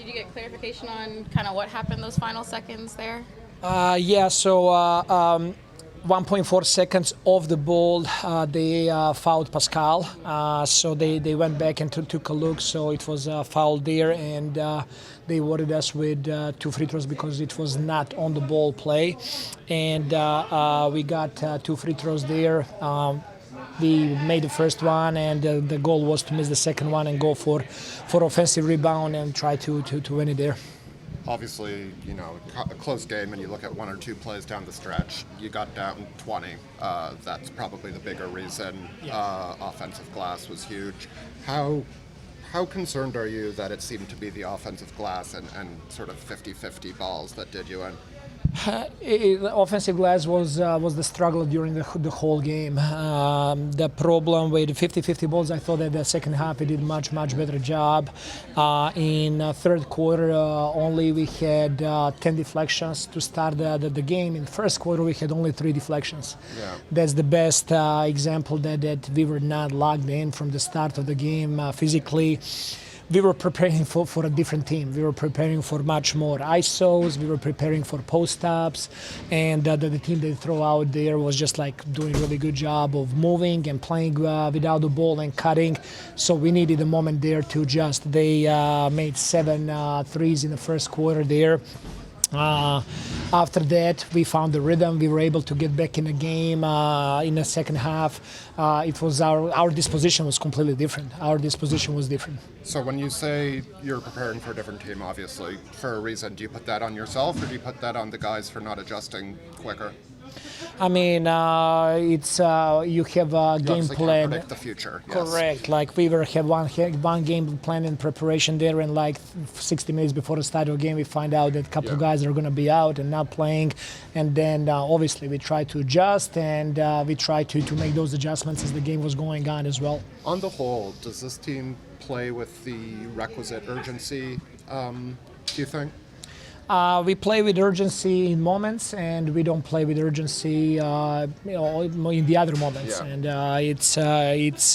Did you get clarification on kind of what happened those final seconds there? Yeah, so 1.4 seconds off the ball, they fouled Pascal. So they went back and took a look, so it was a foul there, and they awarded us with 2 free throws because it was not on the ball play. And we got 2 free throws there. We made the first one, and the goal was to miss the second one and go for offensive rebound and try to win it there. Obviously, a close game, and you look at 1 or 2 plays down the stretch, you got down 20. That's probably the bigger reason. Yeah. Offensive glass was huge. How concerned are you that it seemed to be the offensive glass and sort of 50-50 balls that did you in? Offensive glass was the struggle during the whole game. The problem with 50-50 balls, I thought that the second half we did much better job. In third quarter, only we had 10 deflections to start the game. In first quarter, we had only 3 deflections. Yeah. That's the best example that we were not locked in from the start of the game physically. We were preparing for a different team. We were preparing for much more ISOs. We were preparing for post-ups. And the team they throw out there was just like doing a really good job of moving and playing without the ball and cutting. So we needed a moment there to adjust. They made 7 threes in the first quarter there. After that, we found the rhythm. We were able to get back in the game in the second half. It was our disposition was completely different. Our disposition was different. So when you say you're preparing for a different team, obviously, for a reason, do you put that on yourself or do you put that on the guys for not adjusting quicker? I mean, it's you have a game plan. Can't predict the future. Yes. Correct. Like we have one game plan in preparation there, and like 60 minutes before the start of the game, we find out that a couple of guys are going to be out and not playing, and then obviously we try to adjust and we try to make those adjustments as the game was going on as well. On the whole, does this team play with the requisite urgency? Do you think? We play with urgency in moments, and we don't play with urgency, in the other moments. Yeah. And it's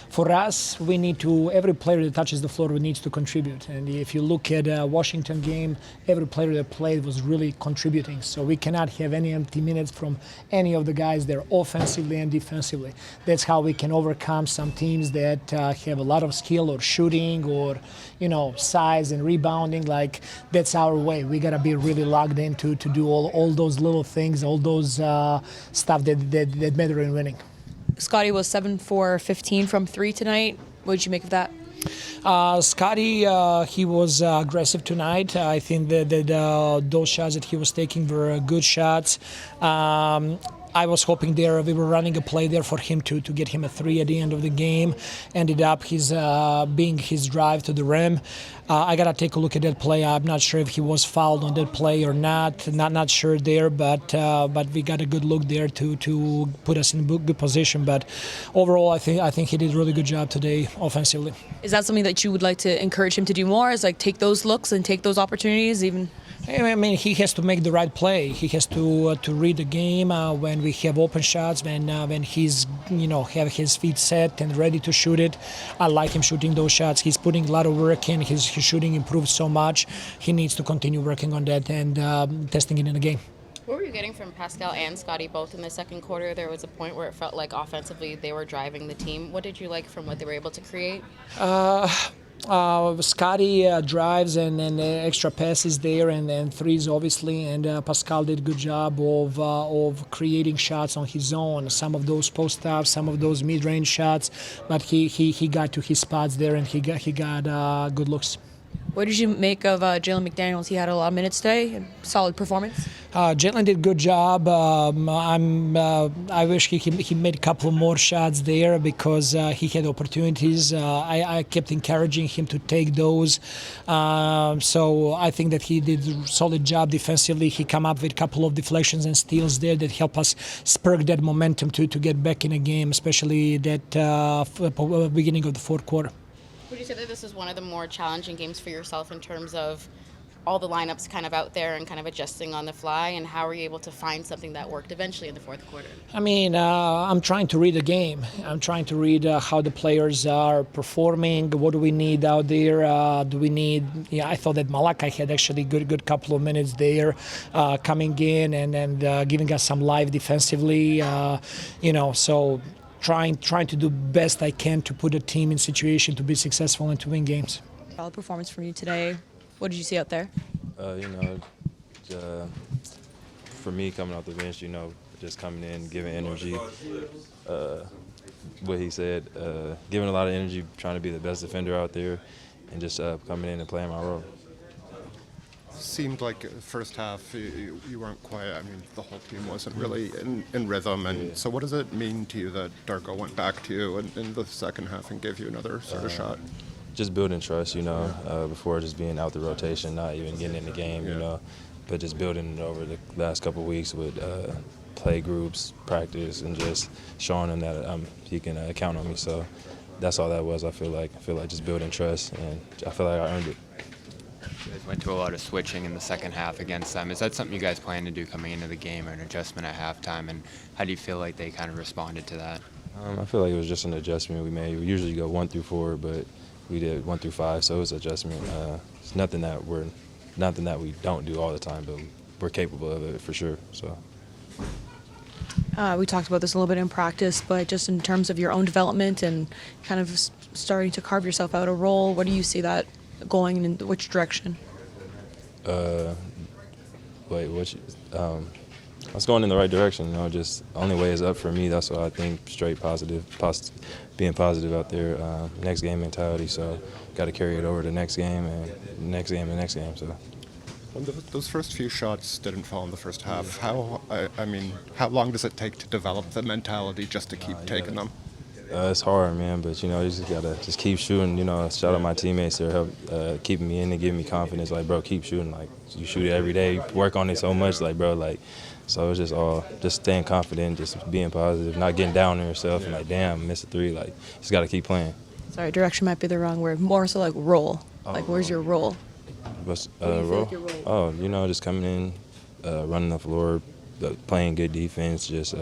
for us. We need to. Every player that touches the floor needs to contribute. And if you look at Washington game, every player that played was really contributing. So we cannot have any empty minutes from any of the guys there, offensively and defensively. That's how we can overcome some teams that have a lot of skill or shooting or size and rebounding. Like that's our way. We gotta be really locked in to do all those little things, all those stuff that matter in winning. Scottie was 7 for 15 from 3 tonight. What did you make of that? Scottie, he was aggressive tonight. I think that those shots that he was taking were good shots. I was hoping there we were running a play there for him to get him a 3 at the end of the game. Ended up being his drive to the rim. I gotta take a look at that play. I'm not sure if he was fouled on that play or not. Not sure there, but we got a good look there to put us in a good position. But overall, I think he did a really good job today offensively. Is that something that you would like to encourage him to do more? Is like take those looks and take those opportunities even? I mean, he has to make the right play. He has to read the game when we have open shots, when he's have his feet set and ready to shoot it. I like him shooting those shots. He's putting a lot of work in. His shooting improved so much. He needs to continue working on that and testing it in the game. What were you getting from Pascal and Scottie both in the second quarter? There was a point where it felt like offensively they were driving the team. What did you like from what they were able to create? Scottie drives and extra passes there and threes obviously, and Pascal did a good job of creating shots on his own. Some of those post-ups, some of those mid-range shots, but he got to his spots there and he got good looks. What did you make of Jalen McDaniels? He had a lot of minutes today. Solid performance. Jalen did a good job. I wish he made a couple more shots there because he had opportunities. I kept encouraging him to take those. So I think that he did a solid job defensively. He came up with a couple of deflections and steals there that help us spur that momentum to get back in the game, especially that beginning of the fourth quarter. Would you say that this is one of the more challenging games for yourself in terms of all the lineups kind of out there and kind of adjusting on the fly, and how were you able to find something that worked eventually in the fourth quarter? I mean, I'm trying to read the game. I'm trying to read how the players are performing. What do we need out there? Do we need? Yeah, I thought that Malakai had actually good couple of minutes there, coming in and giving us some life defensively. So trying to do best I can to put the team in situation to be successful and to win games. Solid performance from you today. What did you see out there? For me coming off the bench, just coming in, giving energy. What he said, giving a lot of energy, trying to be the best defender out there, and just coming in and playing my role. Seemed like first half you weren't quite. I mean, the whole team wasn't really in rhythm. And so, what does it mean to you that Darko went back to you in the second half and gave you another sort of shot? Just building trust, before just being out the rotation, not even getting in the game, but just building it over the last couple of weeks with play groups, practice, and just showing him that he can count on me. So that's all that was. I feel like just building trust, and I feel like I earned it. You guys went to a lot of switching in the second half against them. Is that something you guys plan to do coming into the game, or an adjustment at halftime? And how do you feel like they kind of responded to that? I feel like it was just an adjustment we made. We usually go 1 through 4, but we did 1 through 5, so it was an adjustment. It's nothing that we don't do all the time, but we're capable of it for sure. So. We talked about this a little bit in practice, but just in terms of your own development and kind of starting to carve yourself out a role, what do you see that going in which direction? It's going in the right direction. Just the only way is up for me. That's why I think straight positive, being positive out there. Next game mentality. So got to carry it over to next game and next game and next game. So. When those first few shots didn't fall in the first half, how long does it take to develop the mentality just to keep taking them? It's hard, man, but you just gotta keep shooting. Shout out my teammates that help keeping me in and giving me confidence. Like, bro, keep shooting. Like, you shoot it every day. You work on it so much. Like, bro, so it's just staying confident, just being positive, not getting down on yourself and like, damn, I missed a 3. Like, just gotta keep playing. Sorry, direction might be the wrong word. More so like role. Like, where's your role? What's role? Like your role? Just coming in, running the floor, playing good defense, just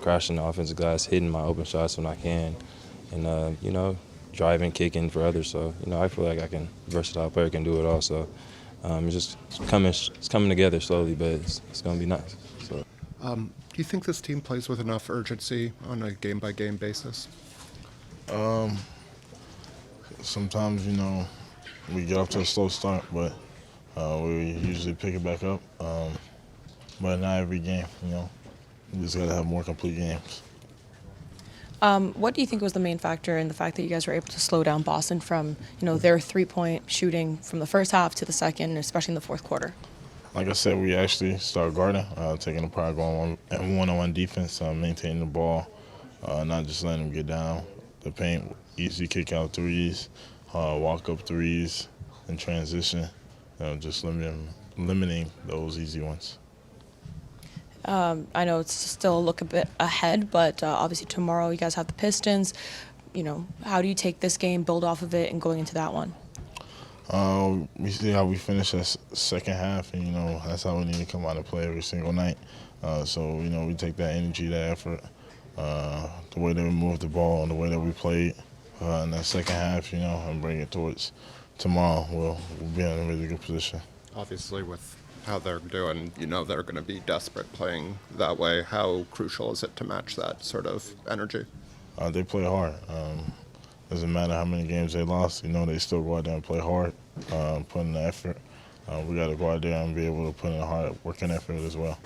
crashing the offensive glass, hitting my open shots when I can, and driving, kicking for others. So I feel like I can versatile player, can do it all. So it's coming together slowly, but it's gonna be nice. So. Do you think this team plays with enough urgency on a game-by-game basis? Sometimes we get off to a slow start, but we usually pick it back up. But not every game, We just got to have more complete games. What do you think was the main factor in the fact that you guys were able to slow down Boston from, their 3-point shooting from the first half to the second, especially in the fourth quarter? Like I said, we actually started guarding, taking the pride, going one-on-one defense, maintaining the ball, not just letting them get down the paint, easy kick-out threes, walk-up threes, and transition, just limiting those easy ones. I know it's still a look a bit ahead, but obviously tomorrow you guys have the Pistons. How do you take this game, build off of it, and going into that one? We see how we finish that second half, and that's how we need to come out and play every single night. So we take that energy, that effort, the way that we moved the ball, and the way that we played in that second half, and bring it towards tomorrow. We'll be in a really good position. Obviously, with how they're doing, they're going to be desperate playing that way. How crucial is it to match that sort of energy? They play hard. Doesn't matter how many games they lost, they still go out there and play hard, put in the effort. We got to go out there and be able to put in a hard working effort as well.